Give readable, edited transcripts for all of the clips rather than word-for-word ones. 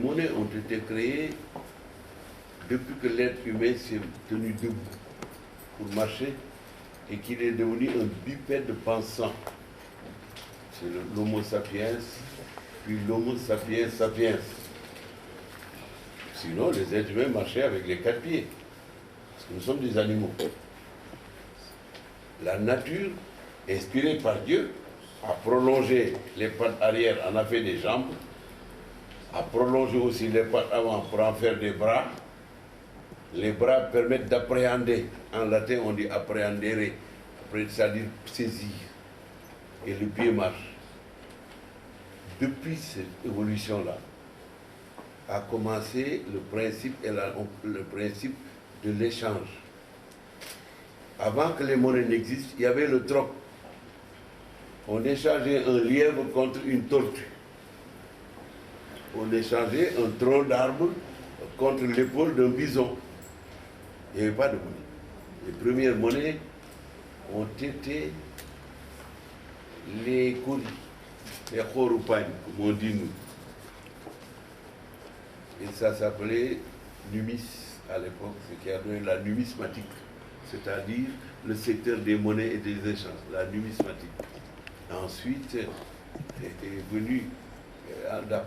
monnaies ont été créées depuis que l'être humain s'est tenu debout pour marcher et qu'il est devenu un bipède pensant. C'est l'Homo sapiens, puis l'Homo sapiens sapiens. Sinon, les êtres humains marchaient avec les 4 pieds, parce que nous sommes des animaux. La nature, inspirée par Dieu, a prolongé les pattes arrière, en a fait des jambes, a prolongé aussi les pattes avant pour en faire des bras. Les bras permettent d'appréhender. En latin, on dit appréhendere, c'est-à-dire saisir. Et le pied marche. Depuis cette évolution-là, a commencé le principe de l'échange. Avant que les monnaies n'existent, il y avait le troc. On échangeait un lièvre contre une tortue. On échangeait un tronc d'arbre contre l'épaule d'un bison. Il n'y avait pas de monnaie. Les premières monnaies ont été les colis, les choroupagne, comme on dit nous. Et ça s'appelait numis à l'époque, ce qui a donné la numismatique, c'est-à-dire le secteur des monnaies et des échanges, la numismatique. Ensuite est venu,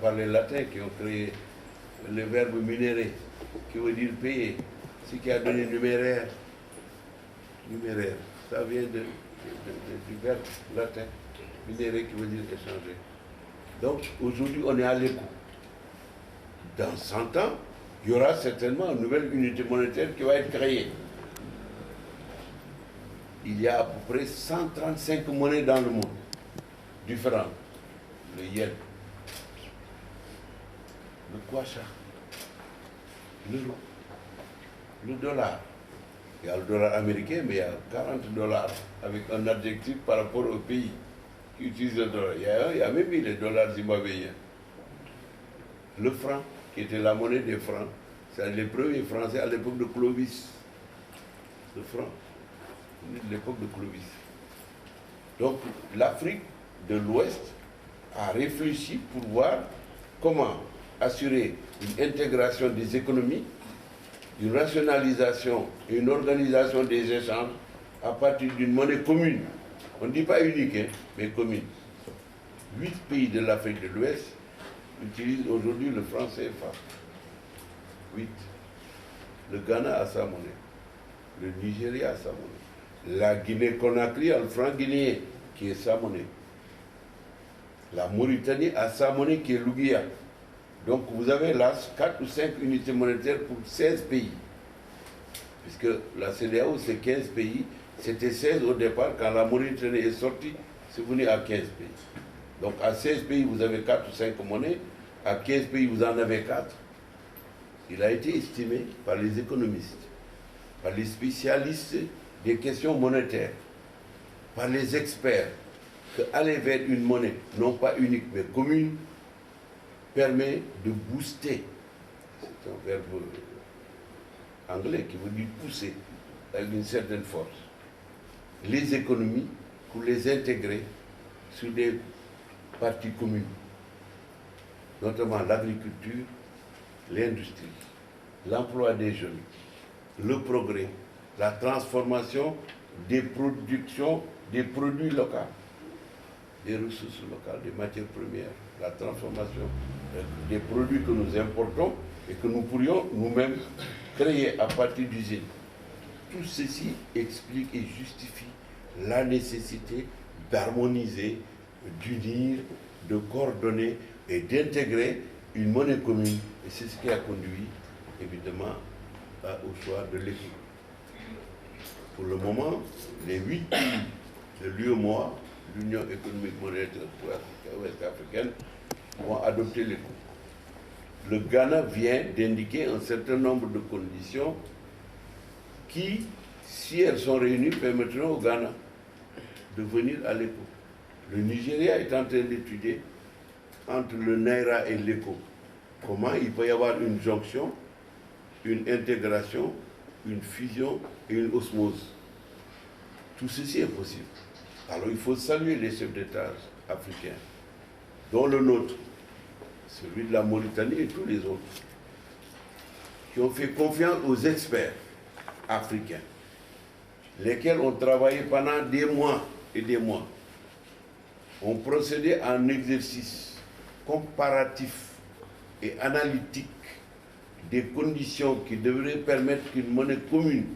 par les latins qui ont créé le verbe minérer, qui veut dire payer, ce qui a donné numéraire. Numéraire, ça vient du verbe latin, minérer qui veut dire échanger. Donc aujourd'hui on est à l'écho. Dans 100 ans, il y aura certainement une nouvelle unité monétaire qui va être créée. Il y a à peu près 135 monnaies dans le monde, différentes. Le yen, le kwacha, l'euro, le dollar. Il y a le dollar américain, mais il y a 40 dollars avec un adjectif par rapport au pays qui utilise le dollar. Il y a même eu les dollars zimbabwéens. Le franc, qui était la monnaie des francs, c'est les premiers Français à l'époque de Clovis. Le franc, de l'époque de Clovis. Donc l'Afrique de l'Ouest a réfléchi pour voir comment assurer une intégration des économies, une rationalisation et une organisation des échanges à partir d'une monnaie commune. On ne dit pas unique, hein, mais commune. 8 pays de l'Afrique de l'Ouest utilisent aujourd'hui le franc CFA. 8. Le Ghana a sa monnaie. Le Nigeria a sa monnaie. La Guinée-Conakry a le franc guinéen, qui est sa monnaie. La Mauritanie a sa monnaie, qui est l'Ouguiya. Donc vous avez là 4 ou 5 unités monétaires pour 16 pays. Puisque la CEDEAO, c'est 15 pays. C'était 16 au départ. Quand la Mauritanie est sortie, c'est venu à 15 pays. Donc à 16 pays, vous avez 4 ou 5 monnaies. À 15 pays, vous en avez 4. Il a été estimé par les économistes, par les spécialistes des questions monétaires, par les experts, qu'aller vers une monnaie, non pas unique, mais commune, permet de booster, c'est un verbe anglais qui veut dire pousser, avec une certaine force, les économies pour les intégrer sur des parties communes, notamment l'agriculture, l'industrie, l'emploi des jeunes, le progrès, la transformation des productions, des produits locaux, des ressources locales, des matières premières, la transformation des produits que nous importons et que nous pourrions nous-mêmes créer à partir d'usines. Tout ceci explique et justifie la nécessité d'harmoniser, d'unir, de coordonner et d'intégrer une monnaie commune. Et c'est ce qui a conduit, évidemment, au choix de l'ECO. Pour le moment, les 8 pays de l'UEMOA, l'Union économique monétaire ouest-africaine, vont adopter l'ECO. Le Ghana vient d'indiquer un certain nombre de conditions qui, si elles sont réunies, permettront au Ghana de venir à l'ECO. Le Nigeria est en train d'étudier entre le Naira et l'ECO comment il peut y avoir une jonction, une intégration, une fusion et une osmose. Tout ceci est possible. Alors il faut saluer les chefs d'État africains, dont le nôtre, celui de la Mauritanie et tous les autres, qui ont fait confiance aux experts africains, lesquels ont travaillé pendant des mois et des mois, ont procédé à un exercice comparatif et analytique des conditions qui devraient permettre qu'une monnaie commune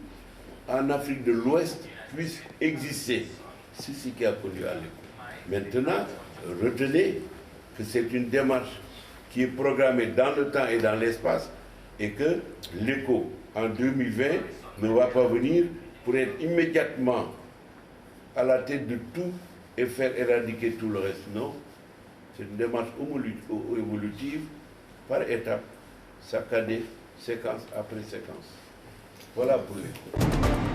en Afrique de l'Ouest puisse exister. C'est ce qui a conduit à l'ECO. Maintenant, retenez que c'est une démarche qui est programmée dans le temps et dans l'espace et que l'ECO, en 2020, ne va pas venir pour être immédiatement à la tête de tout et faire éradiquer tout le reste. Non, c'est une démarche évolutive par étapes, chaque année, séquence après séquence. Voilà pour l'ECO.